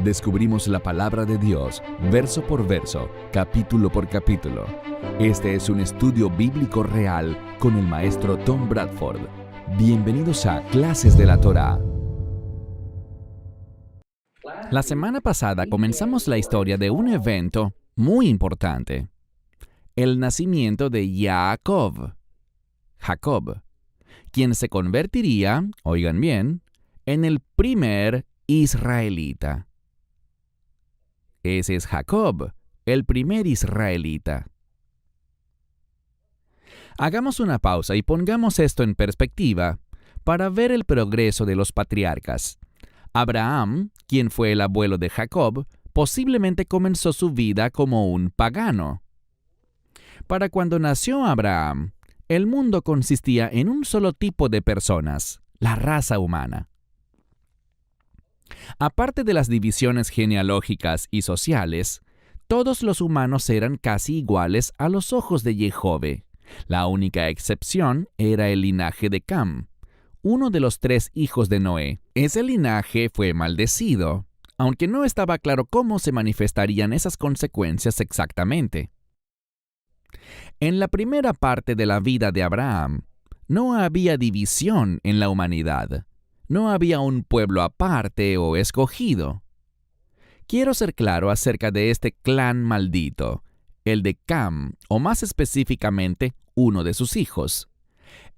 Descubrimos la palabra de Dios, verso por verso, capítulo por capítulo. Este es un estudio bíblico real con el maestro Tom Bradford. Bienvenidos a Clases de la Torá. La semana pasada comenzamos la historia de un evento muy importante: el nacimiento de Jacob, quien se convertiría, oigan bien, en el primer israelita. Ese es Jacob, el primer israelita. Hagamos una pausa y pongamos esto en perspectiva para ver el progreso de los patriarcas. Abraham, quien fue el abuelo de Jacob, posiblemente comenzó su vida como un pagano. Para cuando nació Abraham, el mundo consistía en un solo tipo de personas, la raza humana. Aparte de las divisiones genealógicas y sociales, todos los humanos eran casi iguales a los ojos de Jehová. La única excepción era el linaje de Cam, uno de los 3 hijos de Noé. Ese linaje fue maldecido, aunque no estaba claro cómo se manifestarían esas consecuencias exactamente. En la primera parte de la vida de Abraham, no había división en la humanidad. No había un pueblo aparte o escogido. Quiero ser claro acerca de este clan maldito, el de Cam, o más específicamente, uno de sus hijos.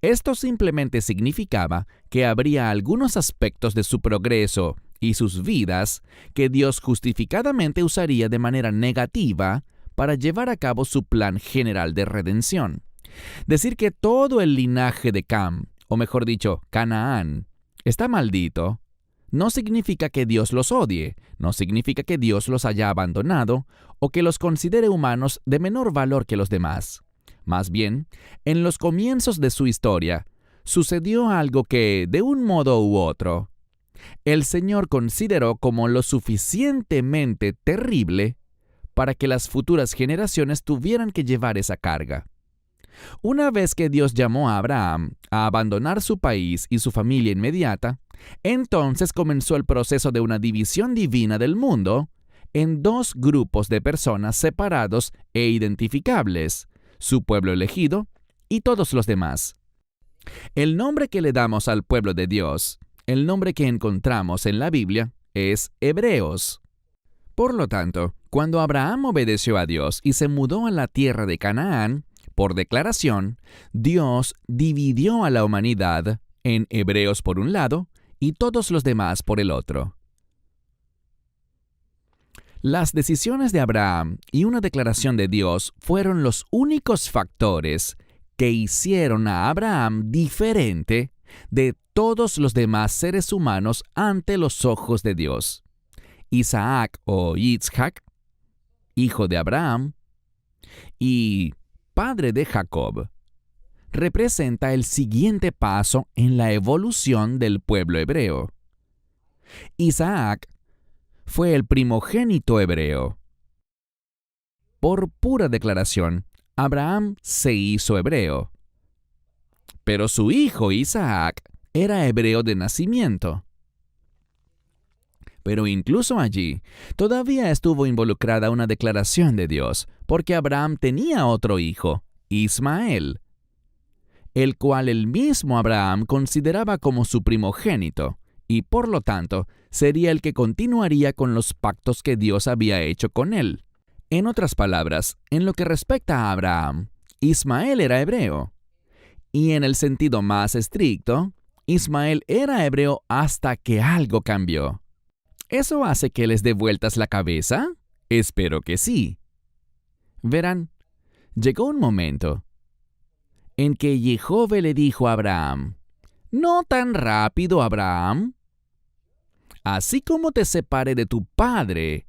Esto simplemente significaba que habría algunos aspectos de su progreso y sus vidas que Dios justificadamente usaría de manera negativa para llevar a cabo su plan general de redención. Decir que todo el linaje de Cam, o mejor dicho, Canaán, está maldito, no significa que Dios los odie, no significa que Dios los haya abandonado o que los considere humanos de menor valor que los demás. Más bien, en los comienzos de su historia, sucedió algo que, de un modo u otro, el Señor consideró como lo suficientemente terrible para que las futuras generaciones tuvieran que llevar esa carga. Una vez que Dios llamó a Abraham a abandonar su país y su familia inmediata, entonces comenzó el proceso de una división divina del mundo en 2 grupos de personas separados e identificables: su pueblo elegido y todos los demás. El nombre que le damos al pueblo de Dios, el nombre que encontramos en la Biblia, es Hebreos. Por lo tanto, cuando Abraham obedeció a Dios y se mudó a la tierra de Canaán, por declaración, Dios dividió a la humanidad en hebreos por un lado y todos los demás por el otro. Las decisiones de Abraham y una declaración de Dios fueron los únicos factores que hicieron a Abraham diferente de todos los demás seres humanos ante los ojos de Dios. Isaac o Yitzhak, hijo de Abraham, y padre de Jacob, representa el siguiente paso en la evolución del pueblo hebreo. Isaac fue el primogénito hebreo. Por pura declaración, Abraham se hizo hebreo. Pero su hijo Isaac era hebreo de nacimiento. Pero incluso allí, todavía estuvo involucrada una declaración de Dios, porque Abraham tenía otro hijo, Ismael, el cual el mismo Abraham consideraba como su primogénito, y por lo tanto, sería el que continuaría con los pactos que Dios había hecho con él. En otras palabras, en lo que respecta a Abraham, Ismael era hebreo. Y en el sentido más estricto, Ismael era hebreo hasta que algo cambió. ¿Eso hace que les dé vueltas la cabeza? Espero que sí. Verán, llegó un momento en que Jehová le dijo a Abraham: «No tan rápido, Abraham. Así como te separe de tu padre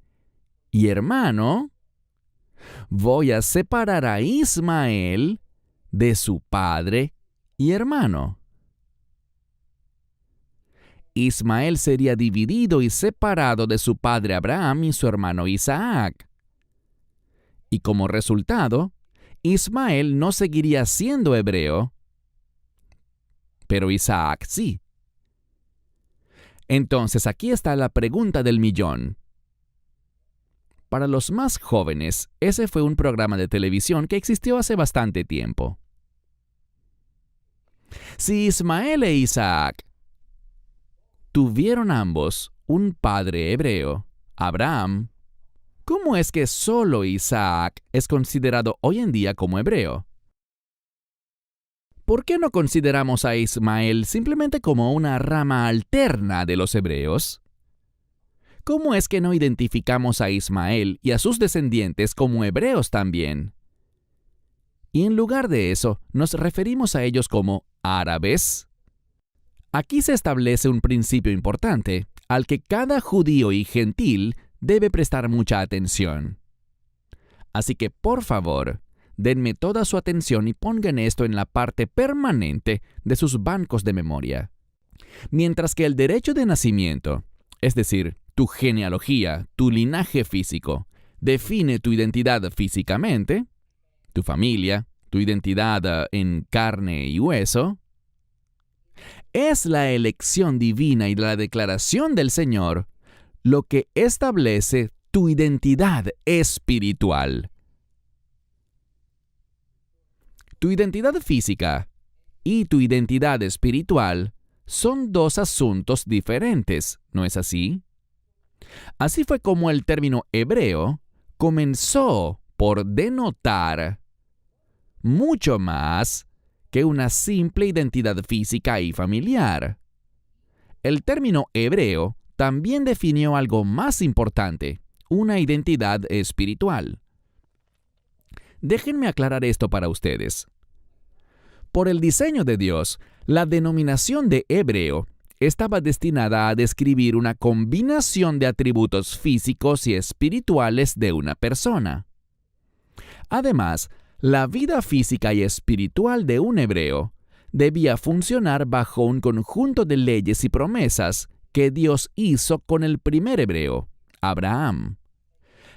y hermano, voy a separar a Ismael de su padre y hermano». Ismael sería dividido y separado de su padre Abraham y su hermano Isaac. Y como resultado, Ismael no seguiría siendo hebreo, pero Isaac sí. Entonces aquí está la pregunta del millón. Para los más jóvenes, ese fue un programa de televisión que existió hace bastante tiempo. Si Ismael e Isaac tuvieron ambos un padre hebreo, Abraham, ¿cómo es que solo Isaac es considerado hoy en día como hebreo? ¿Por qué no consideramos a Ismael simplemente como una rama alterna de los hebreos? ¿Cómo es que no identificamos a Ismael y a sus descendientes como hebreos también? Y en lugar de eso, nos referimos a ellos como árabes. Aquí se establece un principio importante al que cada judío y gentil debe prestar mucha atención. Así que, por favor, denme toda su atención y pongan esto en la parte permanente de sus bancos de memoria. Mientras que el derecho de nacimiento, es decir, tu genealogía, tu linaje físico, define tu identidad físicamente, tu familia, tu identidad en carne y hueso, es la elección divina y la declaración del Señor lo que establece tu identidad espiritual. Tu identidad física y tu identidad espiritual son dos asuntos diferentes, ¿no es así? Así fue como el término hebreo comenzó por denotar mucho más que una simple identidad física y familiar. El término hebreo también definió algo más importante, una identidad espiritual. Déjenme aclarar esto para ustedes. Por el diseño de Dios, la denominación de hebreo estaba destinada a describir una combinación de atributos físicos y espirituales de una persona. Además, la vida física y espiritual de un hebreo debía funcionar bajo un conjunto de leyes y promesas que Dios hizo con el primer hebreo, Abraham.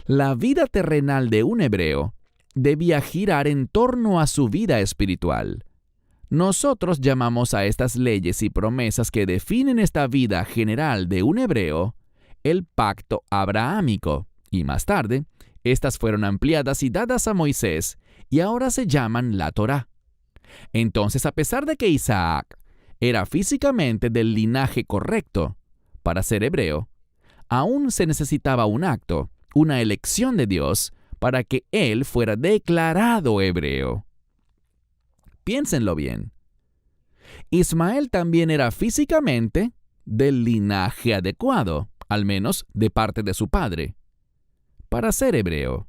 La vida terrenal de un hebreo debía girar en torno a su vida espiritual. Nosotros llamamos a estas leyes y promesas que definen esta vida general de un hebreo el pacto abrahámico, y más tarde, estas fueron ampliadas y dadas a Moisés, y ahora se llaman la Torá. Entonces, a pesar de que Isaac era físicamente del linaje correcto para ser hebreo, aún se necesitaba un acto, una elección de Dios, para que él fuera declarado hebreo. Piénsenlo bien. Ismael también era físicamente del linaje adecuado, al menos de parte de su padre, para ser hebreo.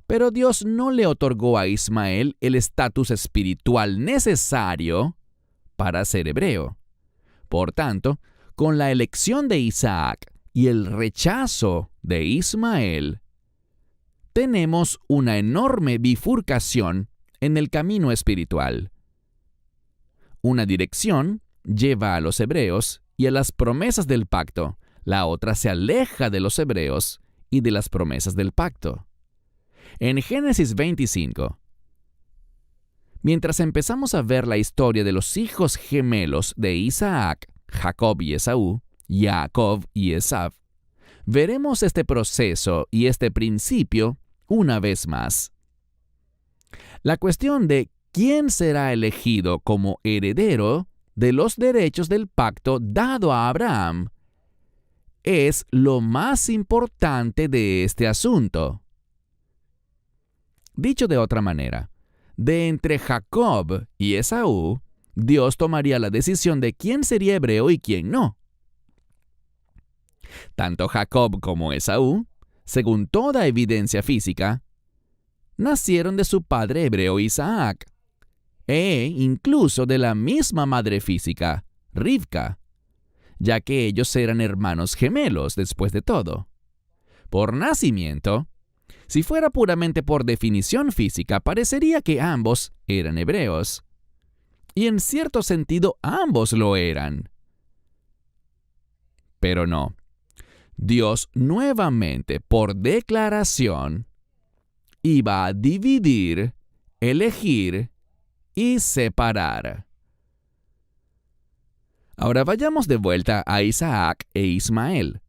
Pero Dios no le otorgó a Ismael el estatus espiritual necesario para ser hebreo. Por tanto, con la elección de Isaac y el rechazo de Ismael, tenemos una enorme bifurcación en el camino espiritual. Una dirección lleva a los hebreos y a las promesas del pacto, la otra se aleja de los hebreos y de las promesas del pacto. En Génesis 25, mientras empezamos a ver la historia de los hijos gemelos de Isaac, Jacob y Esaú, Jacob y Esav, veremos este proceso y este principio una vez más. La cuestión de quién será elegido como heredero de los derechos del pacto dado a Abraham es lo más importante de este asunto. Dicho de otra manera, de entre Jacob y Esaú, Dios tomaría la decisión de quién sería hebreo y quién no. Tanto Jacob como Esaú, según toda evidencia física, nacieron de su padre hebreo Isaac, e incluso de la misma madre física, Rivka, ya que ellos eran hermanos gemelos después de todo. Por nacimiento, si fuera puramente por definición física, parecería que ambos eran hebreos. Y en cierto sentido, ambos lo eran. Pero no. Dios nuevamente, por declaración, iba a dividir, elegir y separar. Ahora vayamos de vuelta a Isaac e Ismael.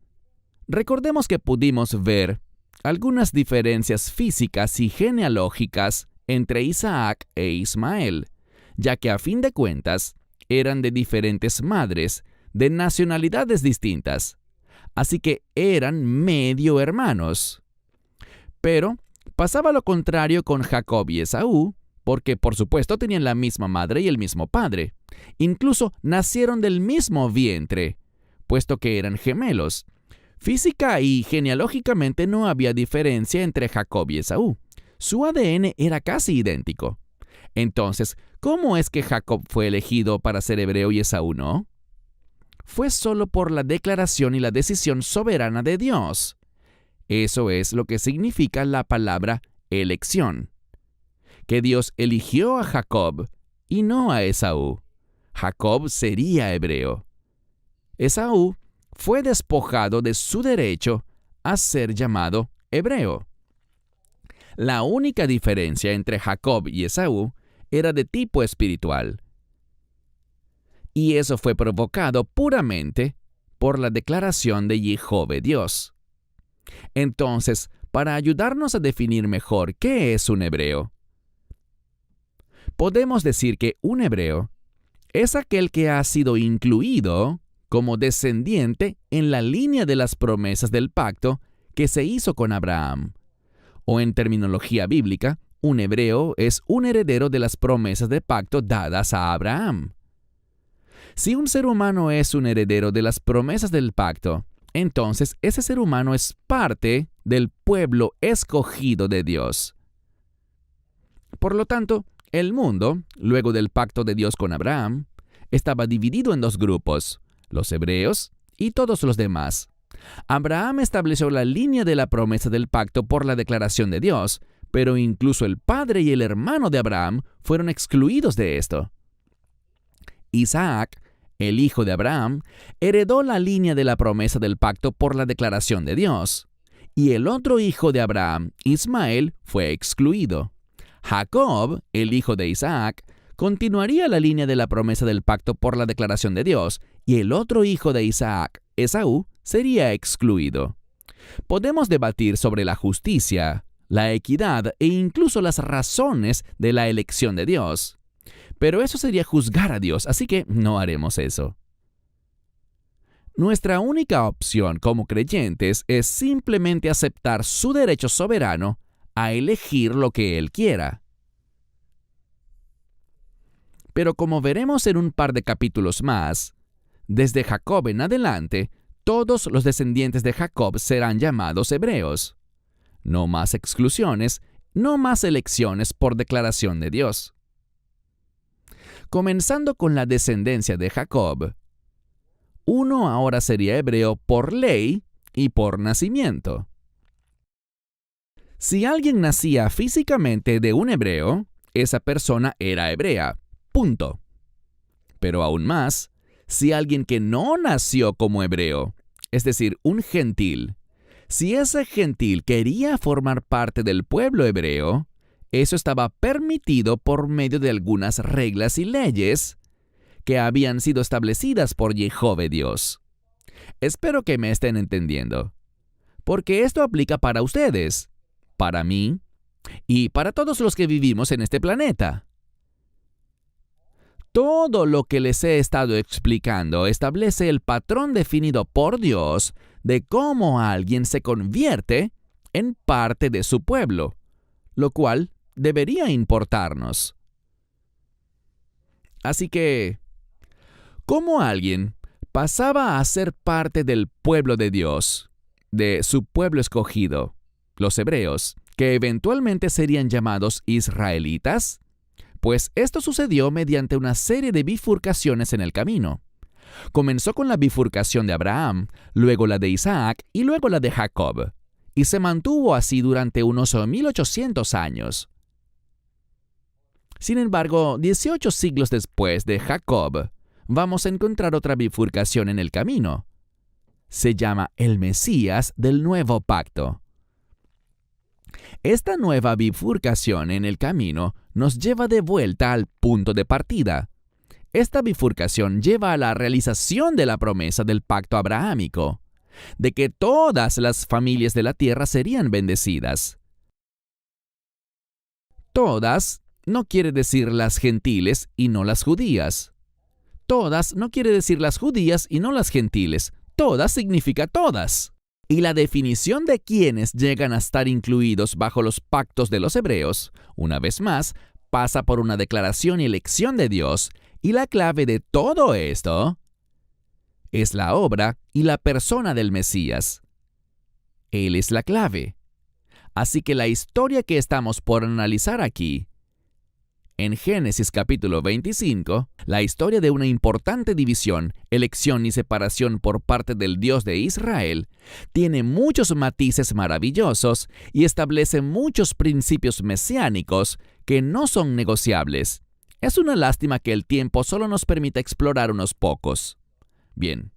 Recordemos que pudimos ver algunas diferencias físicas y genealógicas entre Isaac e Ismael, ya que a fin de cuentas eran de diferentes madres, de nacionalidades distintas, así que eran medio hermanos. Pero pasaba lo contrario con Jacob y Esaú, porque por supuesto tenían la misma madre y el mismo padre. Incluso nacieron del mismo vientre, puesto que eran gemelos. Física y genealógicamente no había diferencia entre Jacob y Esaú. Su ADN era casi idéntico. Entonces, ¿cómo es que Jacob fue elegido para ser hebreo y Esaú no? Fue solo por la declaración y la decisión soberana de Dios. Eso es lo que significa la palabra elección. Que Dios eligió a Jacob y no a Esaú. Jacob sería hebreo. Esaú fue despojado de su derecho a ser llamado hebreo. La única diferencia entre Jacob y Esaú era de tipo espiritual. Y eso fue provocado puramente por la declaración de Jehová Dios. Entonces, para ayudarnos a definir mejor qué es un hebreo, podemos decir que un hebreo es aquel que ha sido incluido como descendiente en la línea de las promesas del pacto que se hizo con Abraham. O en terminología bíblica, un hebreo es un heredero de las promesas de pacto dadas a Abraham. Si un ser humano es un heredero de las promesas del pacto, entonces ese ser humano es parte del pueblo escogido de Dios. Por lo tanto, el mundo, luego del pacto de Dios con Abraham, estaba dividido en dos grupos, los hebreos y todos los demás. Abraham estableció la línea de la promesa del pacto por la declaración de Dios, pero incluso el padre y el hermano de Abraham fueron excluidos de esto. Isaac, el hijo de Abraham, heredó la línea de la promesa del pacto por la declaración de Dios, y el otro hijo de Abraham, Ismael, fue excluido. Jacob, el hijo de Isaac, continuaría la línea de la promesa del pacto por la declaración de Dios, y el otro hijo de Isaac, Esaú, sería excluido. Podemos debatir sobre la justicia, la equidad e incluso las razones de la elección de Dios. Pero eso sería juzgar a Dios, así que no haremos eso. Nuestra única opción como creyentes es simplemente aceptar su derecho soberano a elegir lo que Él quiera. Pero como veremos en un par de capítulos más, desde Jacob en adelante, todos los descendientes de Jacob serán llamados hebreos. No más exclusiones, no más elecciones por declaración de Dios. Comenzando con la descendencia de Jacob, uno ahora sería hebreo por ley y por nacimiento. Si alguien nacía físicamente de un hebreo, esa persona era hebrea, punto. Pero aún más, si alguien que no nació como hebreo, es decir, un gentil, si ese gentil quería formar parte del pueblo hebreo, eso estaba permitido por medio de algunas reglas y leyes que habían sido establecidas por Jehová Dios. Espero que me estén entendiendo, porque esto aplica para ustedes, para mí y para todos los que vivimos en este planeta. Todo lo que les he estado explicando establece el patrón definido por Dios de cómo alguien se convierte en parte de su pueblo, lo cual debería importarnos. Así que, ¿cómo alguien pasaba a ser parte del pueblo de Dios, de su pueblo escogido, los hebreos, que eventualmente serían llamados israelitas? Pues esto sucedió mediante una serie de bifurcaciones en el camino. Comenzó con la bifurcación de Abraham, luego la de Isaac y luego la de Jacob, y se mantuvo así durante unos 1800 años. Sin embargo, 18 siglos después de Jacob, vamos a encontrar otra bifurcación en el camino. Se llama el Mesías del Nuevo Pacto. Esta nueva bifurcación en el camino nos lleva de vuelta al punto de partida. Esta bifurcación lleva a la realización de la promesa del pacto abrahámico. de que todas las familias de la tierra serían bendecidas. Todas no quiere decir las gentiles y no las judías. Todas no quiere decir las judías y no las gentiles. Todas significa todas. Y la definición de quienes llegan a estar incluidos bajo los pactos de los hebreos, una vez más, pasa por una declaración y elección de Dios, y la clave de todo esto es la obra y la persona del Mesías. Él es la clave. Así que la historia que estamos por analizar aquí, en Génesis capítulo 25, la historia de una importante división, elección y separación por parte del Dios de Israel, tiene muchos matices maravillosos y establece muchos principios mesiánicos que no son negociables. Es una lástima que el tiempo solo nos permita explorar unos pocos. Bien,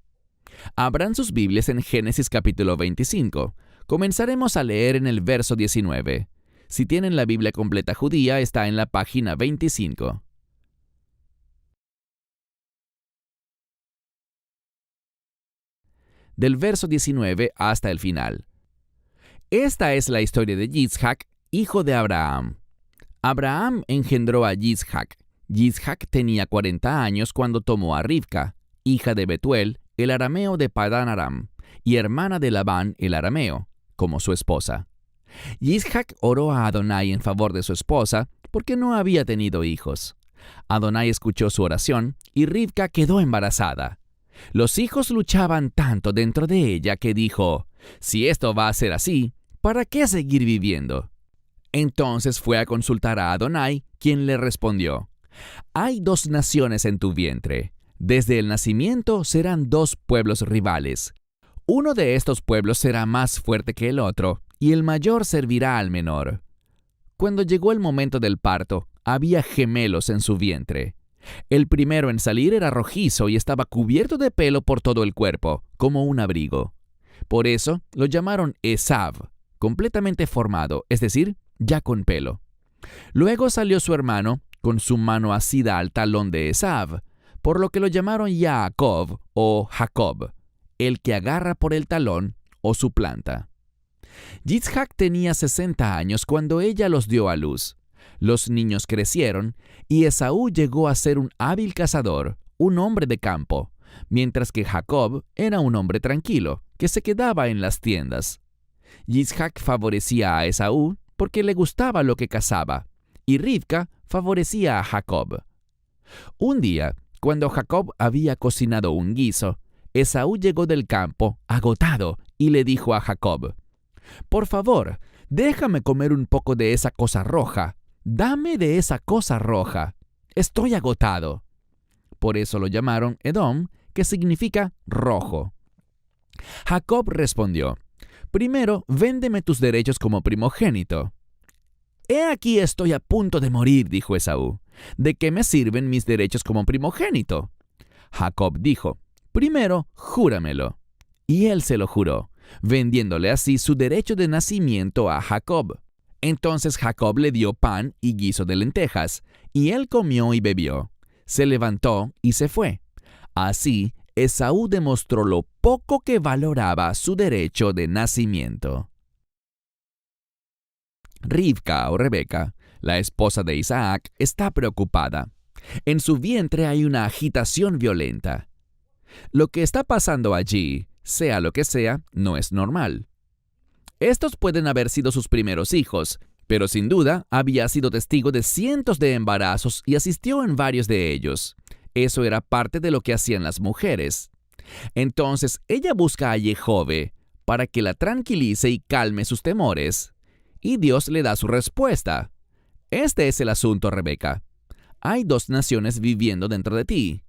abran sus Biblias en Génesis capítulo 25. Comenzaremos a leer en el verso 19. Si tienen la Biblia completa judía, está en la página 25. Del verso 19 hasta el final. Esta es la historia de Yitzhak, hijo de Abraham. Abraham engendró a Yitzhak. Yitzhak tenía 40 años cuando tomó a Rivka, hija de Betuel, el arameo de Padán Aram, y hermana de Labán, el arameo, como su esposa. Yitzhak oró a Adonai en favor de su esposa porque no había tenido hijos. Adonai escuchó su oración y Rivka quedó embarazada. Los hijos luchaban tanto dentro de ella que dijo, si esto va a ser así, ¿para qué seguir viviendo? Entonces fue a consultar a Adonai, quien le respondió, hay 2 naciones en tu vientre. Desde el nacimiento serán 2 pueblos rivales. Uno de estos pueblos será más fuerte que el otro, y el mayor servirá al menor. Cuando llegó el momento del parto, había gemelos en su vientre. El primero en salir era rojizo y estaba cubierto de pelo por todo el cuerpo, como un abrigo. Por eso lo llamaron Esav, completamente formado, es decir, ya con pelo. Luego salió su hermano, con su mano asida al talón de Esav, por lo que lo llamaron Jacob o Jacob, el que agarra por el talón o suplanta. Yitzhak tenía 60 años cuando ella los dio a luz. Los niños crecieron y Esaú llegó a ser un hábil cazador, un hombre de campo, mientras que Jacob era un hombre tranquilo, que se quedaba en las tiendas. Yitzhak favorecía a Esaú porque le gustaba lo que cazaba, y Rivka favorecía a Jacob. Un día, cuando Jacob había cocinado un guiso, Esaú llegó del campo, agotado, y le dijo a Jacob, «Por favor, déjame comer un poco de esa cosa roja. Dame de esa cosa roja. Estoy agotado». Por eso lo llamaron Edom, que significa rojo. Jacob respondió, «Primero, véndeme tus derechos como primogénito». «He aquí estoy a punto de morir», dijo Esaú. «¿De qué me sirven mis derechos como primogénito?». Jacob dijo, «Primero, júramelo». Y él se lo juró, vendiéndole así su derecho de nacimiento a Jacob. Entonces Jacob le dio pan y guiso de lentejas, y él comió y bebió. Se levantó y se fue. Así, Esaú demostró lo poco que valoraba su derecho de nacimiento. Rivka o Rebeca, la esposa de Isaac, está preocupada. En su vientre hay una agitación violenta. Lo que está pasando allí, sea lo que sea, no es normal. Estos pueden haber sido sus primeros hijos, pero sin duda había sido testigo de cientos de embarazos y asistió en varios de ellos. Eso era parte de lo que hacían las mujeres. Entonces ella busca a Jehove para que la tranquilice y calme sus temores. Y Dios le da su respuesta. Este es el asunto, Rebeca. Hay 2 naciones viviendo dentro de ti,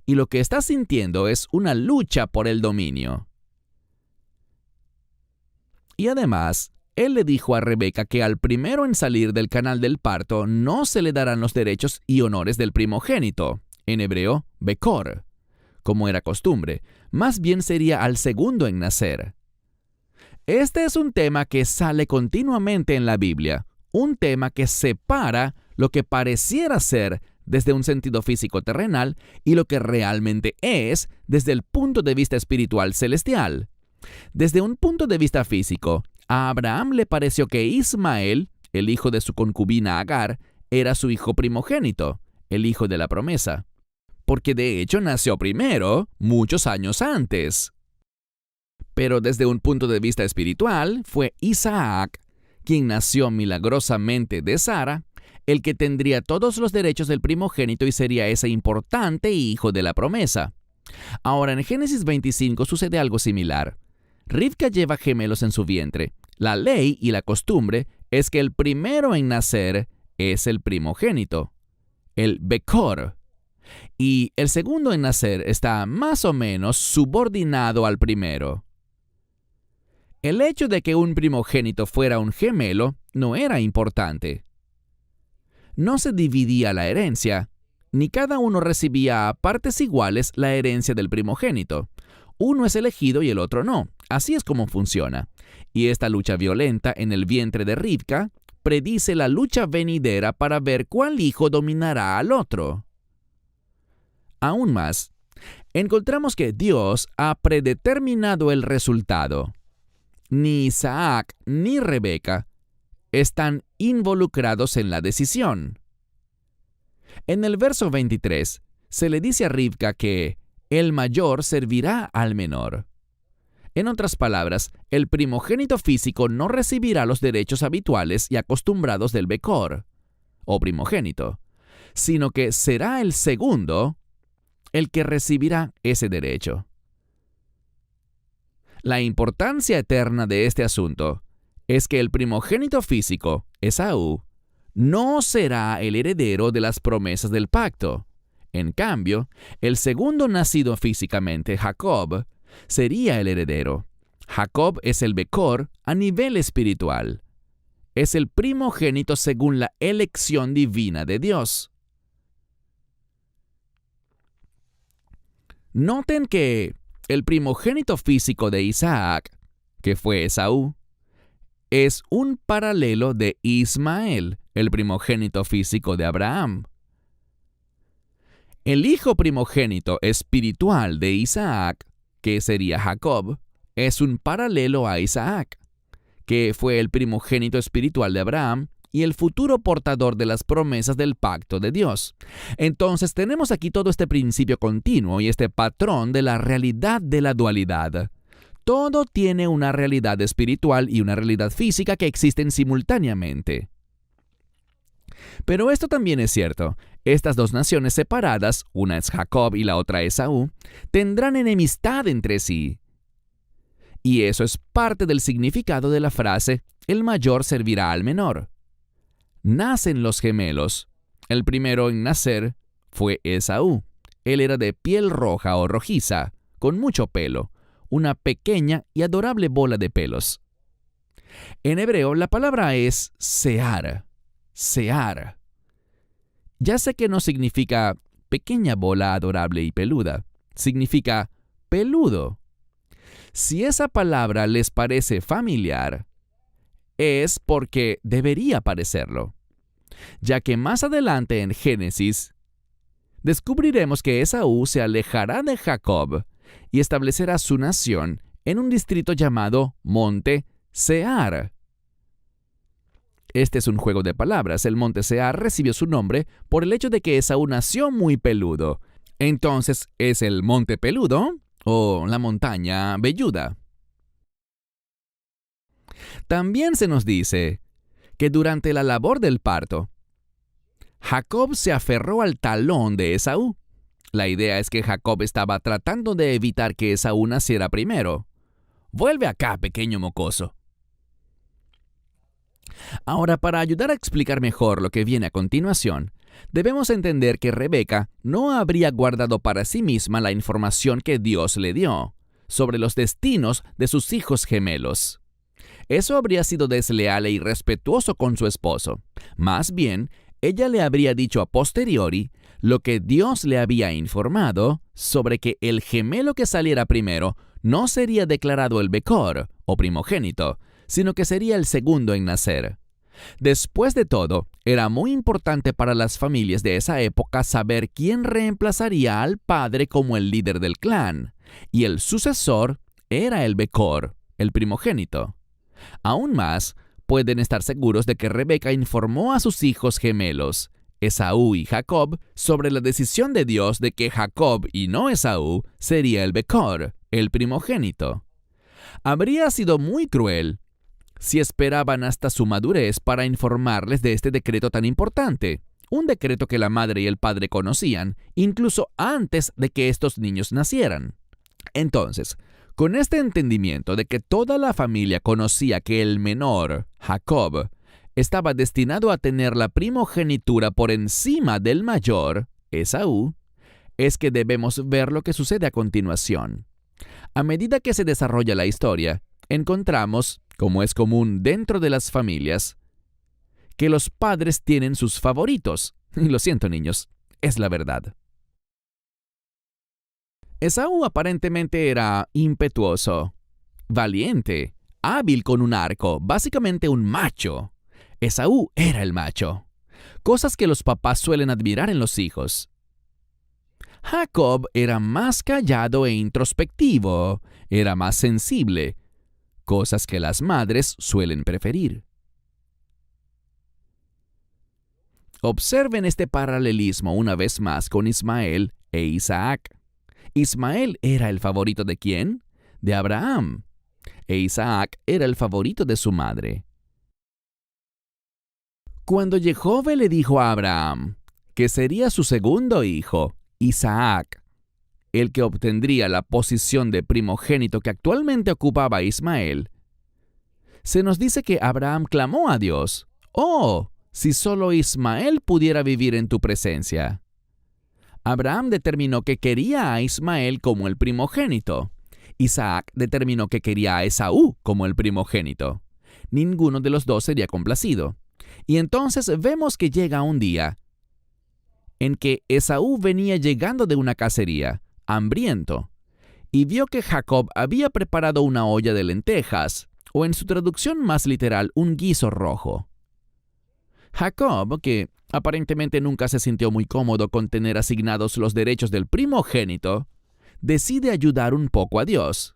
y lo que estás sintiendo es una lucha por el dominio. Y además, él le dijo a Rebeca que al primero en salir del canal del parto no se le darán los derechos y honores del primogénito, en hebreo, Bekor, como era costumbre, más bien sería al segundo en nacer. Este es un tema que sale continuamente en la Biblia, un tema que separa lo que pareciera ser desde un sentido físico terrenal y lo que realmente es desde el punto de vista espiritual celestial. Desde un punto de vista físico, a Abraham le pareció que Ismael, el hijo de su concubina Agar, era su hijo primogénito, el hijo de la promesa, porque de hecho nació primero, muchos años antes. Pero desde un punto de vista espiritual, fue Isaac, quien nació milagrosamente de Sara, el que tendría todos los derechos del primogénito y sería ese importante hijo de la promesa. Ahora, en Génesis 25 sucede algo similar. Rivka lleva gemelos en su vientre. La ley y la costumbre es que el primero en nacer es el primogénito, el Bekor, y el segundo en nacer está más o menos subordinado al primero. El hecho de que un primogénito fuera un gemelo no era importante. No se dividía la herencia, ni cada uno recibía a partes iguales la herencia del primogénito. Uno es elegido y el otro no. Así es como funciona. Y esta lucha violenta en el vientre de Rivka predice la lucha venidera para ver cuál hijo dominará al otro. Aún más, encontramos que Dios ha predeterminado el resultado. Ni Isaac ni Rebeca están involucrados en la decisión. En el verso 23, se le dice a Rivka que el mayor servirá al menor. En otras palabras, el primogénito físico no recibirá los derechos habituales y acostumbrados del Bekor, o primogénito, sino que será el segundo el que recibirá ese derecho. La importancia eterna de este asunto es que el primogénito físico, Esaú, no será el heredero de las promesas del pacto. En cambio, el segundo nacido físicamente, Jacob, sería el heredero. Jacob es el Bekor a nivel espiritual. Es el primogénito según la elección divina de Dios. Noten que el primogénito físico de Isaac, que fue Esaú, es un paralelo de Ismael, el primogénito físico de Abraham. El hijo primogénito espiritual de Isaac, que sería Jacob, es un paralelo a Isaac, que fue el primogénito espiritual de Abraham y el futuro portador de las promesas del pacto de Dios. Entonces tenemos aquí todo este principio continuo y este patrón de la realidad de la dualidad. Todo tiene una realidad espiritual y una realidad física que existen simultáneamente. Pero esto también es cierto. Estas dos naciones separadas, una es Jacob y la otra es Esaú, tendrán enemistad entre sí. Y eso es parte del significado de la frase, el mayor servirá al menor. Nacen los gemelos. El primero en nacer fue Esaú. Él era de piel roja o rojiza, con mucho pelo, una pequeña y adorable bola de pelos. En hebreo la palabra es sear. Sear. Ya sé que no significa pequeña bola adorable y peluda. Significa peludo. Si esa palabra les parece familiar, es porque debería parecerlo, ya que más adelante en Génesis descubriremos que Esaú se alejará de Jacob y establecerá su nación en un distrito llamado Monte Sear. Este es un juego de palabras. El Monte Sear recibió su nombre por el hecho de que Esaú nació muy peludo. Entonces, ¿es el Monte Peludo o la montaña velluda? También se nos dice que durante la labor del parto, Jacob se aferró al talón de Esaú. La idea es que Jacob estaba tratando de evitar que Esaú naciera primero. Vuelve acá, pequeño mocoso. Ahora, para ayudar a explicar mejor lo que viene a continuación, debemos entender que Rebeca no habría guardado para sí misma la información que Dios le dio sobre los destinos de sus hijos gemelos. Eso habría sido desleal e irrespetuoso con su esposo. Más bien, ella le habría dicho a posteriori lo que Dios le había informado sobre que el gemelo que saliera primero no sería declarado el Bekor, o primogénito, sino que sería el segundo en nacer. Después de todo, era muy importante para las familias de esa época saber quién reemplazaría al padre como el líder del clan, y el sucesor era el Becor, el primogénito. Aún más, pueden estar seguros de que Rebeca informó a sus hijos gemelos, Esaú y Jacob, sobre la decisión de Dios de que Jacob y no Esaú sería el Becor, el primogénito. Habría sido muy cruel si esperaban hasta su madurez para informarles de este decreto tan importante, un decreto que la madre y el padre conocían, incluso antes de que estos niños nacieran. Entonces, con este entendimiento de que toda la familia conocía que el menor, Jacob, estaba destinado a tener la primogenitura por encima del mayor, Esaú, es que debemos ver lo que sucede a continuación. A medida que se desarrolla la historia, encontramos, como es común dentro de las familias, que los padres tienen sus favoritos. Y lo siento, niños, es la verdad. Esaú aparentemente era impetuoso, valiente, hábil con un arco, básicamente un macho. Esaú era el macho, cosas que los papás suelen admirar en los hijos. Jacob era más callado e introspectivo, era más sensible, cosas que las madres suelen preferir. Observen este paralelismo una vez más con Ismael e Isaac. Ismael era el favorito ¿de quién? De Abraham. E Isaac era el favorito de su madre. Cuando Jehová le dijo a Abraham que sería su segundo hijo, Isaac, el que obtendría la posición de primogénito que actualmente ocupaba Ismael, se nos dice que Abraham clamó a Dios: «Oh, si solo Ismael pudiera vivir en tu presencia». Abraham determinó que quería a Ismael como el primogénito. Isaac determinó que quería a Esaú como el primogénito. Ninguno de los dos sería complacido. Y entonces vemos que llega un día en que Esaú venía llegando de una cacería, hambriento, y vio que Jacob había preparado una olla de lentejas, o en su traducción más literal, un guiso rojo. Jacob, que aparentemente nunca se sintió muy cómodo con tener asignados los derechos del primogénito, decide ayudar un poco a Dios,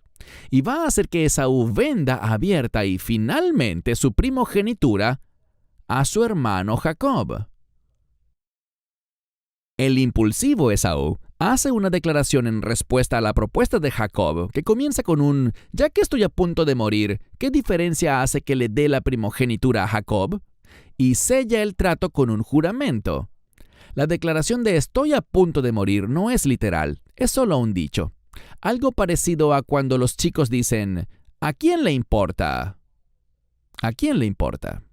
y va a hacer que Esaú venda abierta y finalmente su primogenitura a su hermano Jacob. El impulsivo Esaú hace una declaración en respuesta a la propuesta de Jacob que comienza con un «Ya que estoy a punto de morir, ¿qué diferencia hace que le dé la primogenitura a Jacob?» y sella el trato con un juramento. La declaración de «estoy a punto de morir» no es literal, es solo un dicho. Algo parecido a cuando los chicos dicen «¿A quién le importa?» ¿A quién le importa?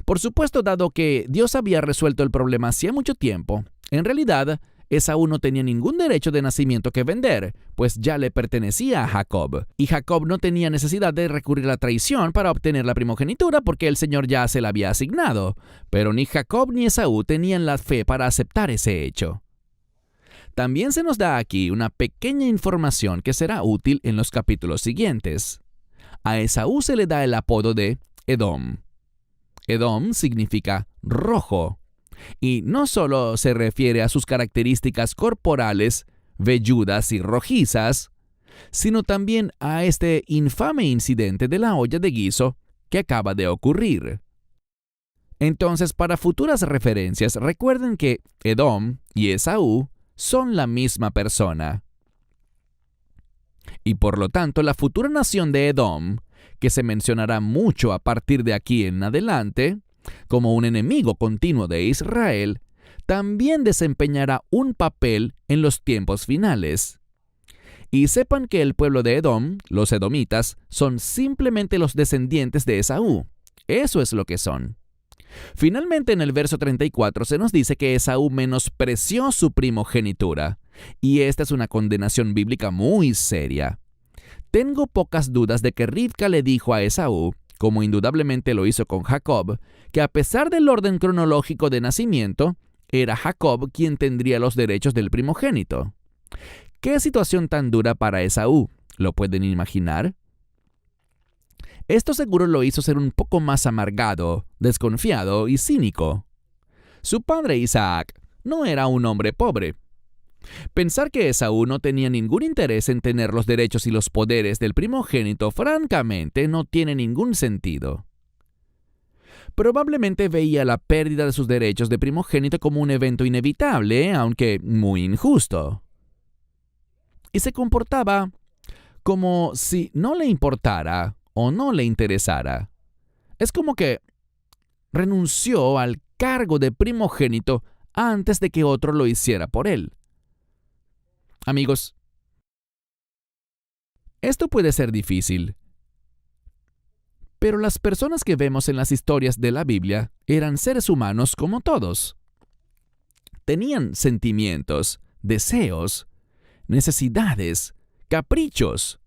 Por supuesto, dado que Dios había resuelto el problema hacía mucho tiempo, en realidad, Esaú no tenía ningún derecho de nacimiento que vender, pues ya le pertenecía a Jacob, y Jacob no tenía necesidad de recurrir a la traición para obtener la primogenitura porque el Señor ya se la había asignado, pero ni Jacob ni Esaú tenían la fe para aceptar ese hecho. También se nos da aquí una pequeña información que será útil en los capítulos siguientes. A Esaú se le da el apodo de Edom. Edom significa rojo, y no solo se refiere a sus características corporales, velludas y rojizas, sino también a este infame incidente de la olla de guiso que acaba de ocurrir. Entonces, para futuras referencias, recuerden que Edom y Esaú son la misma persona. Y por lo tanto, la futura nación de Edom, que se mencionará mucho a partir de aquí en adelante, como un enemigo continuo de Israel, también desempeñará un papel en los tiempos finales. Y sepan que el pueblo de Edom, los edomitas, son simplemente los descendientes de Esaú. Eso es lo que son. Finalmente, en el verso 34 se nos dice que Esaú menospreció su primogenitura, y esta es una condenación bíblica muy seria. Tengo pocas dudas de que Rivka le dijo a Esaú, como indudablemente lo hizo con Jacob, que a pesar del orden cronológico de nacimiento, era Jacob quien tendría los derechos del primogénito. ¿Qué situación tan dura para Esaú? ¿Lo pueden imaginar? Esto seguro lo hizo ser un poco más amargado, desconfiado y cínico. Su padre Isaac no era un hombre pobre. Pensar que Esaú no tenía ningún interés en tener los derechos y los poderes del primogénito francamente no tiene ningún sentido. Probablemente veía la pérdida de sus derechos de primogénito como un evento inevitable, aunque muy injusto. Y se comportaba como si no le importara o no le interesara. Es como que renunció al cargo de primogénito antes de que otro lo hiciera por él. Amigos, esto puede ser difícil, pero las personas que vemos en las historias de la Biblia eran seres humanos como todos. Tenían sentimientos, deseos, necesidades, caprichos.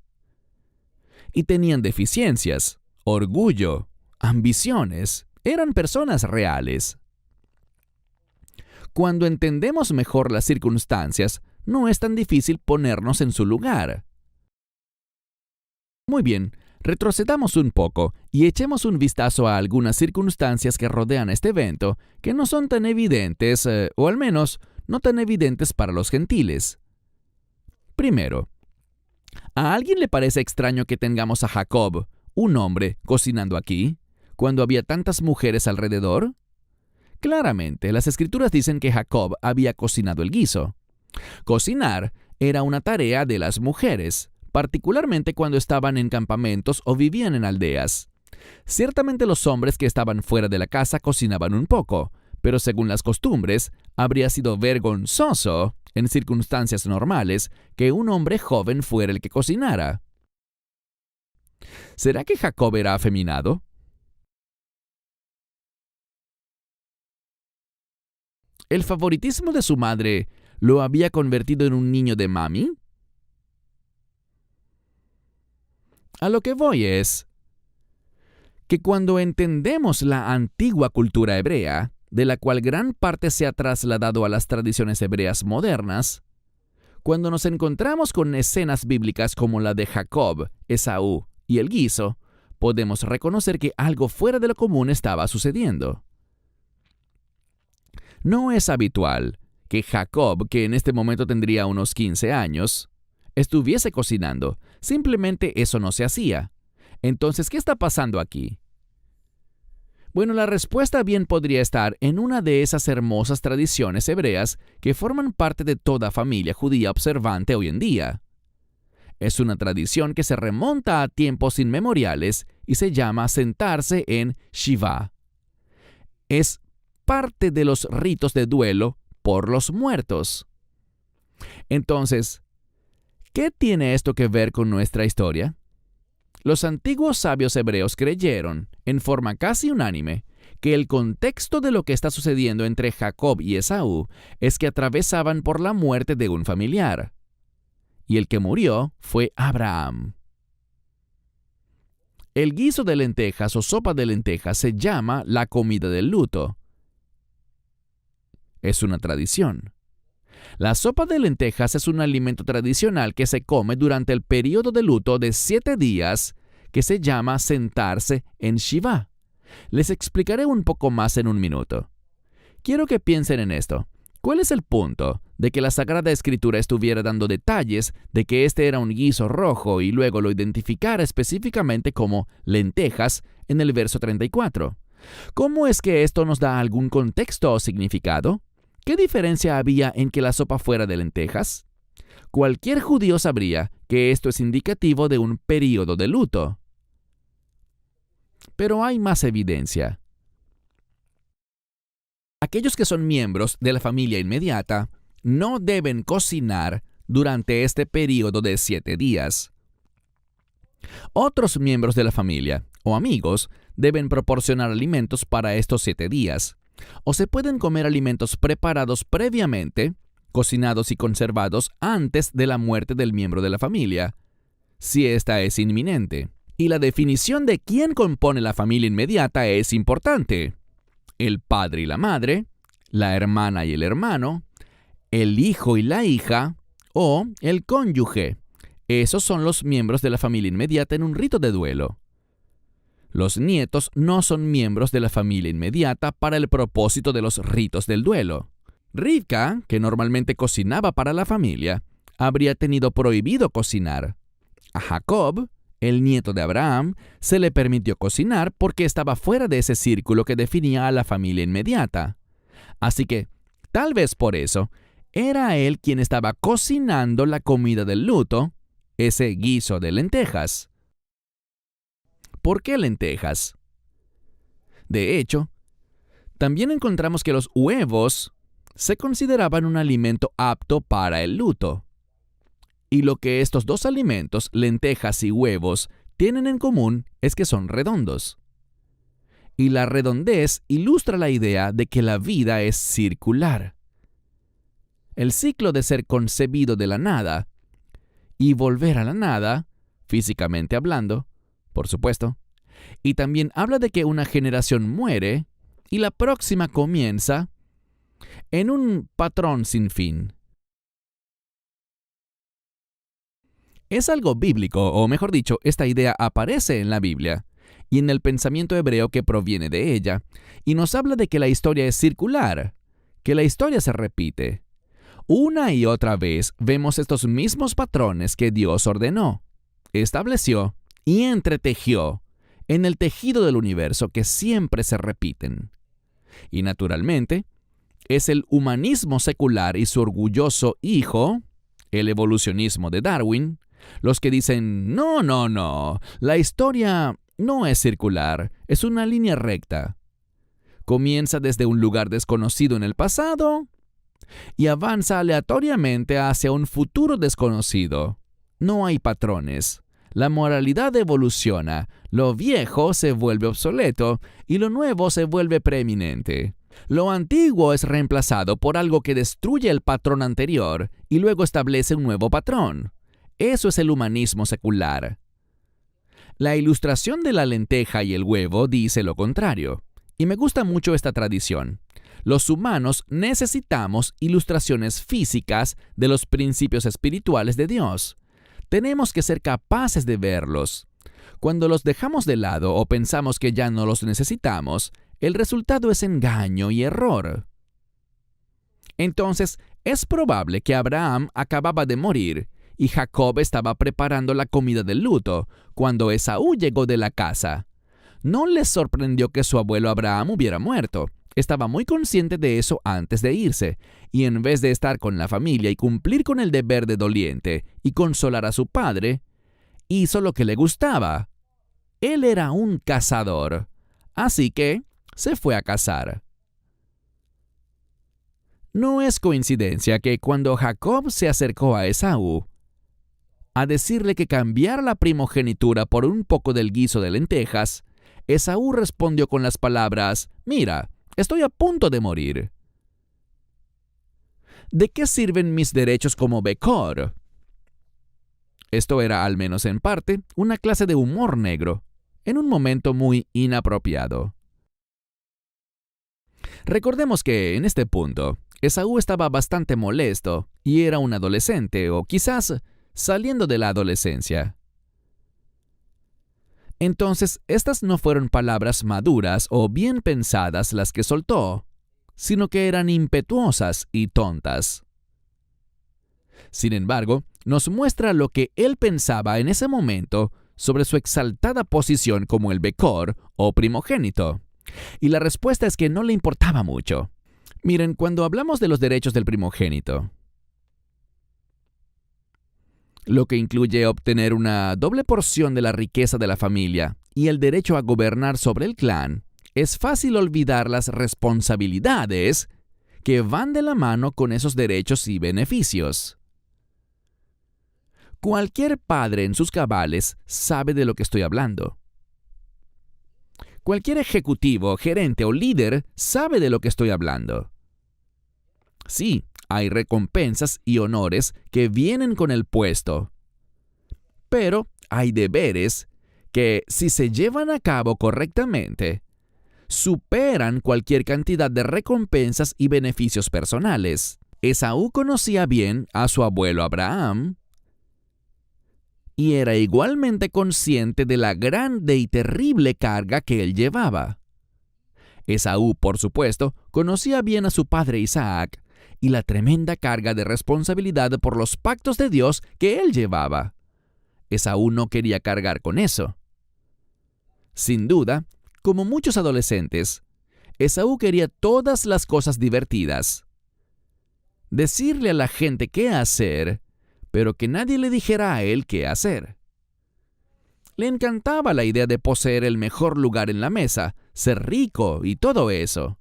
Y tenían deficiencias, orgullo, ambiciones. Eran personas reales. Cuando entendemos mejor las circunstancias, no es tan difícil ponernos en su lugar. Muy bien, retrocedamos un poco y echemos un vistazo a algunas circunstancias que rodean este evento que no son tan evidentes, o al menos no tan evidentes para los gentiles. Primero, ¿a alguien le parece extraño que tengamos a Jacob, un hombre, cocinando aquí, cuando había tantas mujeres alrededor? Claramente, las Escrituras dicen que Jacob había cocinado el guiso. Cocinar era una tarea de las mujeres, particularmente cuando estaban en campamentos o vivían en aldeas. Ciertamente los hombres que estaban fuera de la casa cocinaban un poco, pero según las costumbres, habría sido vergonzoso, en circunstancias normales, que un hombre joven fuera el que cocinara. ¿Será que Jacob era afeminado? ¿El favoritismo de su madre lo había convertido en un niño de mami? A lo que voy es que cuando entendemos la antigua cultura hebrea, de la cual gran parte se ha trasladado a las tradiciones hebreas modernas, cuando nos encontramos con escenas bíblicas como la de Jacob, Esaú y el guiso, podemos reconocer que algo fuera de lo común estaba sucediendo. No es habitual que Jacob, que en este momento tendría unos 15 años, estuviese cocinando. Simplemente eso no se hacía. Entonces, ¿qué está pasando aquí? Bueno, la respuesta bien podría estar en una de esas hermosas tradiciones hebreas que forman parte de toda familia judía observante hoy en día. Es una tradición que se remonta a tiempos inmemoriales y se llama sentarse en Shivá. Es parte de los ritos de duelo por los muertos. Entonces, ¿qué tiene esto que ver con nuestra historia? Los antiguos sabios hebreos creyeron, en forma casi unánime, que el contexto de lo que está sucediendo entre Jacob y Esaú es que atravesaban por la muerte de un familiar. Y el que murió fue Abraham. El guiso de lentejas o sopa de lentejas se llama la comida del luto. Es una tradición. La sopa de lentejas es un alimento tradicional que se come durante el periodo de luto de 7 días que se llama sentarse en Shivá. Les explicaré un poco más en un minuto. Quiero que piensen en esto. ¿Cuál es el punto de que la Sagrada Escritura estuviera dando detalles de que este era un guiso rojo y luego lo identificara específicamente como lentejas en el verso 34? ¿Cómo es que esto nos da algún contexto o significado? ¿Qué diferencia había en que la sopa fuera de lentejas? Cualquier judío sabría que esto es indicativo de un período de luto. Pero hay más evidencia. Aquellos que son miembros de la familia inmediata no deben cocinar durante este período de 7 días. Otros miembros de la familia o amigos deben proporcionar alimentos para estos 7 días. O se pueden comer alimentos preparados previamente, cocinados y conservados antes de la muerte del miembro de la familia, si esta es inminente. Y la definición de quién compone la familia inmediata es importante. El padre y la madre, la hermana y el hermano, el hijo y la hija, o el cónyuge. Esos son los miembros de la familia inmediata en un rito de duelo. Los nietos no son miembros de la familia inmediata para el propósito de los ritos del duelo. Rivka, que normalmente cocinaba para la familia, habría tenido prohibido cocinar. A Jacob, el nieto de Abraham, se le permitió cocinar porque estaba fuera de ese círculo que definía a la familia inmediata. Así que, tal vez por eso, era él quien estaba cocinando la comida del luto, ese guiso de lentejas. ¿Por qué lentejas? De hecho, también encontramos que los huevos se consideraban un alimento apto para el luto. Y lo que estos dos alimentos, lentejas y huevos, tienen en común es que son redondos. Y la redondez ilustra la idea de que la vida es circular. El ciclo de ser concebido de la nada y volver a la nada, físicamente hablando, por supuesto, y también habla de que una generación muere y la próxima comienza en un patrón sin fin. Es algo bíblico, o mejor dicho, esta idea aparece en la Biblia y en el pensamiento hebreo que proviene de ella, y nos habla de que la historia es circular, que la historia se repite. Una y otra vez vemos estos mismos patrones que Dios ordenó, estableció y entretejió en el tejido del universo que siempre se repiten. Y naturalmente, es el humanismo secular y su orgulloso hijo, el evolucionismo de Darwin, los que dicen, no, la historia no es circular, es una línea recta. Comienza desde un lugar desconocido en el pasado y avanza aleatoriamente hacia un futuro desconocido. No hay patrones. La moralidad evoluciona, lo viejo se vuelve obsoleto y lo nuevo se vuelve preeminente. Lo antiguo es reemplazado por algo que destruye el patrón anterior y luego establece un nuevo patrón. Eso es el humanismo secular. La ilustración de la lenteja y el huevo dice lo contrario, y me gusta mucho esta tradición. Los humanos necesitamos ilustraciones físicas de los principios espirituales de Dios. Tenemos que ser capaces de verlos. Cuando los dejamos de lado o pensamos que ya no los necesitamos, el resultado es engaño y error. Entonces, es probable que Abraham acababa de morir y Jacob estaba preparando la comida del luto cuando Esaú llegó de la casa. No les sorprendió que su abuelo Abraham hubiera muerto. Estaba muy consciente de eso antes de irse, y en vez de estar con la familia y cumplir con el deber de doliente y consolar a su padre, hizo lo que le gustaba. Él era un cazador, así que se fue a cazar. No es coincidencia que cuando Jacob se acercó a Esaú a decirle que cambiara la primogenitura por un poco del guiso de lentejas, Esaú respondió con las palabras, «Mira, estoy a punto de morir. ¿De qué sirven mis derechos como Becor?» Esto era, al menos en parte, una clase de humor negro, en un momento muy inapropiado. Recordemos que, en este punto, Esaú estaba bastante molesto y era un adolescente, o quizás saliendo de la adolescencia. Entonces, estas no fueron palabras maduras o bien pensadas las que soltó, sino que eran impetuosas y tontas. Sin embargo, nos muestra lo que él pensaba en ese momento sobre su exaltada posición como el Becor o primogénito. Y la respuesta es que no le importaba mucho. Miren, cuando hablamos de los derechos del primogénito, lo que incluye obtener una doble porción de la riqueza de la familia y el derecho a gobernar sobre el clan, es fácil olvidar las responsabilidades que van de la mano con esos derechos y beneficios. Cualquier padre en sus cabales sabe de lo que estoy hablando. Cualquier ejecutivo, gerente o líder sabe de lo que estoy hablando. Sí, hay recompensas y honores que vienen con el puesto. Pero hay deberes que, si se llevan a cabo correctamente, superan cualquier cantidad de recompensas y beneficios personales. Esaú conocía bien a su abuelo Abraham y era igualmente consciente de la grande y terrible carga que él llevaba. Esaú, por supuesto, conocía bien a su padre Isaac y la tremenda carga de responsabilidad por los pactos de Dios que él llevaba. Esaú no quería cargar con eso. Sin duda, como muchos adolescentes, Esaú quería todas las cosas divertidas. Decirle a la gente qué hacer, pero que nadie le dijera a él qué hacer. Le encantaba la idea de poseer el mejor lugar en la mesa, ser rico y todo eso.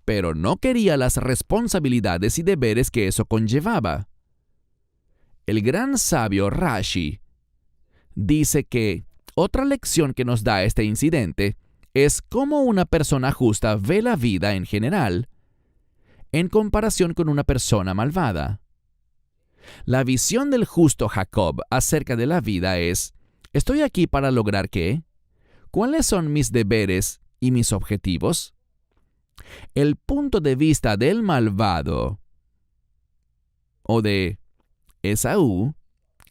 Pero no quería las responsabilidades y deberes que eso conllevaba. El gran sabio Rashi dice que otra lección que nos da este incidente es cómo una persona justa ve la vida en general, en comparación con una persona malvada. La visión del justo Jacob acerca de la vida es: ¿estoy aquí para lograr qué? ¿Cuáles son mis deberes y mis objetivos? El punto de vista del malvado o de Esaú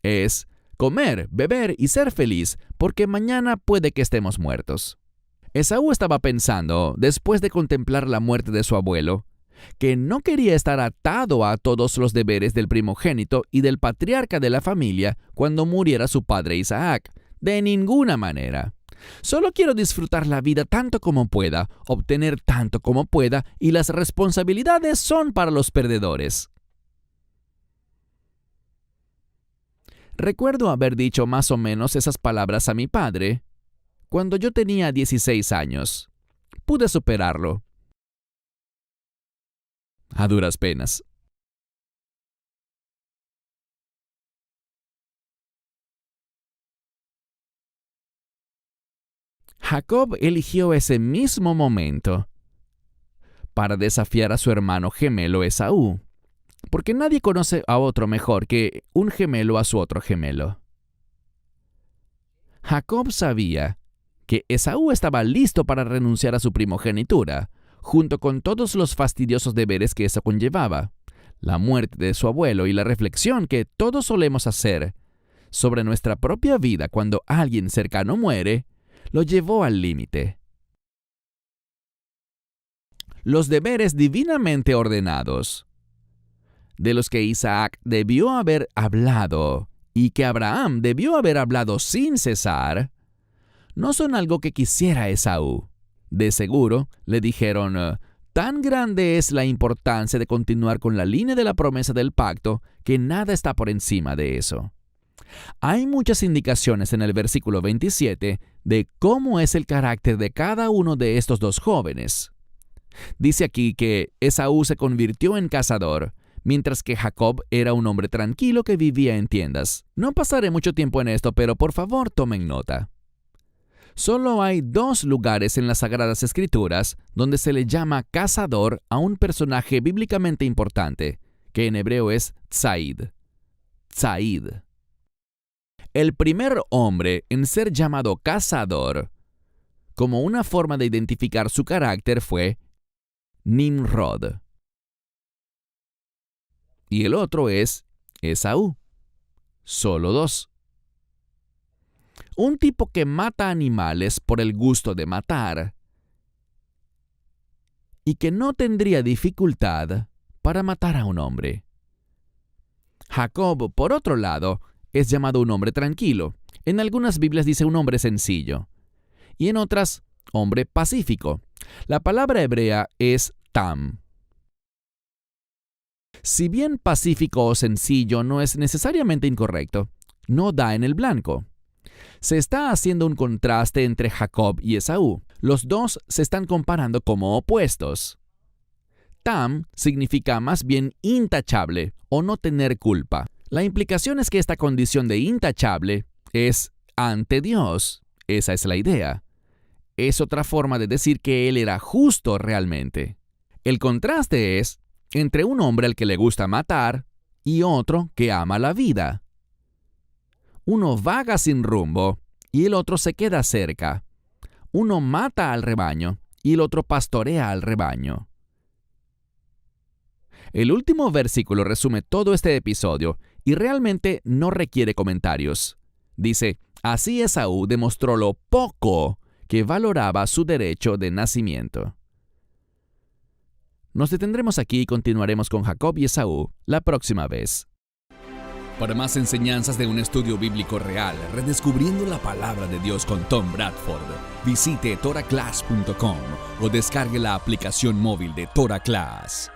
es comer, beber y ser feliz, porque mañana puede que estemos muertos. Esaú estaba pensando, después de contemplar la muerte de su abuelo, que no quería estar atado a todos los deberes del primogénito y del patriarca de la familia cuando muriera su padre Isaac. De ninguna manera. Solo quiero disfrutar la vida tanto como pueda, obtener tanto como pueda, y las responsabilidades son para los perdedores. Recuerdo haber dicho más o menos esas palabras a mi padre cuando yo tenía 16 años. Pude superarlo. A duras penas. Jacob eligió ese mismo momento para desafiar a su hermano gemelo Esaú, porque nadie conoce a otro mejor que un gemelo a su otro gemelo. Jacob sabía que Esaú estaba listo para renunciar a su primogenitura, junto con todos los fastidiosos deberes que eso conllevaba, la muerte de su abuelo y la reflexión que todos solemos hacer sobre nuestra propia vida cuando alguien cercano muere, lo llevó al límite. Los deberes divinamente ordenados, de los que Isaac debió haber hablado y que Abraham debió haber hablado sin cesar, no son algo que quisiera Esaú. De seguro, le dijeron, tan grande es la importancia de continuar con la línea de la promesa del pacto que nada está por encima de eso. Hay muchas indicaciones en el versículo 27 de cómo es el carácter de cada uno de estos dos jóvenes. Dice aquí que Esaú se convirtió en cazador, mientras que Jacob era un hombre tranquilo que vivía en tiendas. No pasaré mucho tiempo en esto, pero por favor tomen nota. Solo hay 2 lugares en las Sagradas Escrituras donde se le llama cazador a un personaje bíblicamente importante, que en hebreo es Tzaid. Tzaid. El primer hombre en ser llamado cazador, como una forma de identificar su carácter, fue Nimrod. Y el otro es Esaú. Solo 2. Un tipo que mata animales por el gusto de matar y que no tendría dificultad para matar a un hombre. Jacob, por otro lado, es llamado un hombre tranquilo. En algunas Biblias dice un hombre sencillo y en otras, hombre pacífico. La palabra hebrea es tam. Si bien pacífico o sencillo no es necesariamente incorrecto, no da en el blanco. Se está haciendo un contraste entre Jacob y Esaú. Los dos se están comparando como opuestos. Tam significa más bien intachable o no tener culpa. La implicación es que esta condición de intachable es ante Dios. Esa es la idea. Es otra forma de decir que él era justo realmente. El contraste es entre un hombre al que le gusta matar y otro que ama la vida. Uno vaga sin rumbo y el otro se queda cerca. Uno mata al rebaño y el otro pastorea al rebaño. El último versículo resume todo este episodio y realmente no requiere comentarios. Dice, así Esaú demostró lo poco que valoraba su derecho de nacimiento. Nos detendremos aquí y continuaremos con Jacob y Esaú la próxima vez. Para más enseñanzas de un estudio bíblico real, redescubriendo la palabra de Dios con Tom Bradford, visite toraclass.com o descargue la aplicación móvil de Torah Class.